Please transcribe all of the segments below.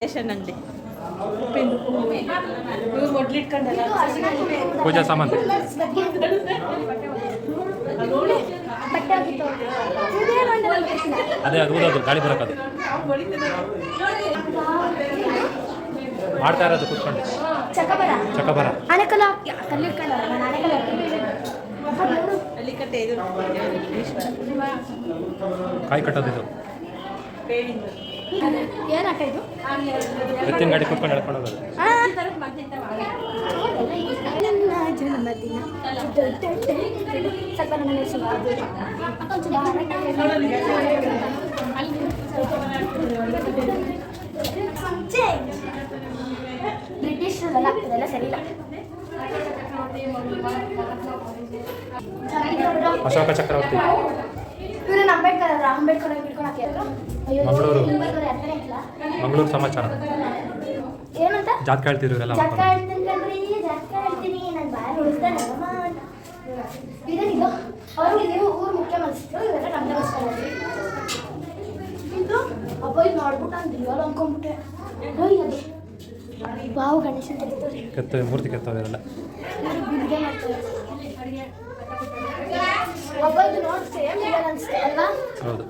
Ration ಅಂಗಡಿ ಇವ್ರು ಮೊದ್ಲಿಟ್ಕೊಂಡಲ್ಲ ಪೂಜಾ ಸಾಮಾನು ಅದೇ ಅದು ಊದೋದು ಗಾಳಿ ಬರೋಕ್ಕದು ಮಾಡ್ತಾ ಇರೋದು ಕೂತ್ಕೊಂಡು ಚಕಬರ ಹಳ್ಳಿಕಟ್ಟೆ ಇದು ಕಾಯಿ ಕಟ್ಟೋದು ಇದು ಏನಾಟ ಇದು ಎತ್ತಿನ ಗಾಡಿ ಕೂತ್ಕೊಂಡು ಹೇಳ್ಕೊಂಡು ಹೋಗೋದು ಜನ್ಮದಿನ ಸ್ವಲ್ಪ ಬ್ರಿಟಿಷರೆಲ್ಲ ಇದೆಲ್ಲ ಸರಿ ಇಲ್ಲ. ಅಶೋಕ ಚಕ್ರವರ್ತಿ ಇವ್ರನ್ನ ಅಂಬೇಡ್ಕರ್ ಬಿಡ್ಕೊಳಕ್ಕೆ ಮಂಗಳೂರು ಮಂಗಳೂರು ಸಮಾಚಾರ ಏನಂತ ಜಾತಕ ಹೇಳ್ತಿದ್ರು ಇವರೆಲ್ಲ ಜಾತಕ ಹೇಳ್ತೀನಿ ನಾನು ಬಾಯ್ ಉಳಿಸ್ತಾನೆ ಇದೇನಿದು ಅವ್ರಿಗೆ ಊರು ಮುಖ್ಯ ಮನಸ್ಸಿತ್ತು ಇವೆಲ್ಲ ನಮ್ಗೆ ಇದು ಅಪ್ಪ ಇದು ನೋಡ್ಬಿಟ್ಟು ನಾನು ದಿವಾಲ ಅನ್ಕೊಂಡ್ಬಿಟ್ಟೆ ಅದು ಬಾವು ಗಣೇಶನ್ ತೆಗಿತಾರೆ ಕೆತ್ತ ಮೂರ್ತಿ ಕೆತ್ತವ್ರು ಇವರೆಲ್ಲ ಬಿಲ್ಗೆ ಮಾಡ್ತಾರೆ ಅಪ್ಪ ಇದು ನೋಡಿ ಸೇಮ್ ಇದೆ ಅನಿಸುತ್ತೆ ಅಲ್ವಾ ಹೌದು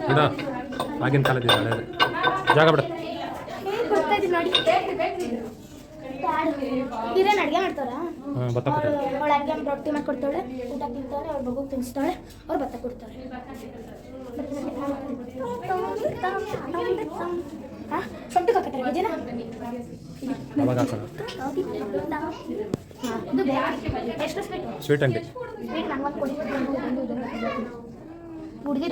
ಇದ ಆಗಿನ ಕಾಲದ ಹಳೇದು ಜಾಗ ಬಿಡ ಬರ್ತಾ ಇದ್ದೀನಿ ನೋಡಿ ಹಿರೇನು ಅಡುಗೆ ಮಾಡ್ತಾರ ಭತ್ತ ಅವಳು ಅಡುಗೆ ರೊಟ್ಟಿ ಮಾಡ್ಕೊಡ್ತಾಳೆ ಊಟ ತಿಂತಾಳೆ ಅವ್ರ ಮಗುಗೆ ತಿನ್ನಿಸ್ತಾಳೆ ಅವ್ರು ಭತ್ತ ಕೊಡ್ತಾರೆ ಸೊಂಟಿಗೆ ಹಾಕತ್ತಾರೆ ಗಜನ ಅವಾಗ ಹಾಕೋಣ ಇದು ಎಷ್ಟು ಸ್ವೀಟ್ ಸ್ವೀಟ್ ಅಂಗಡಿ ಸ್ವೀಟ್ ನಂಗೆ ಕೊಡಿ ಹುಡುಗಿ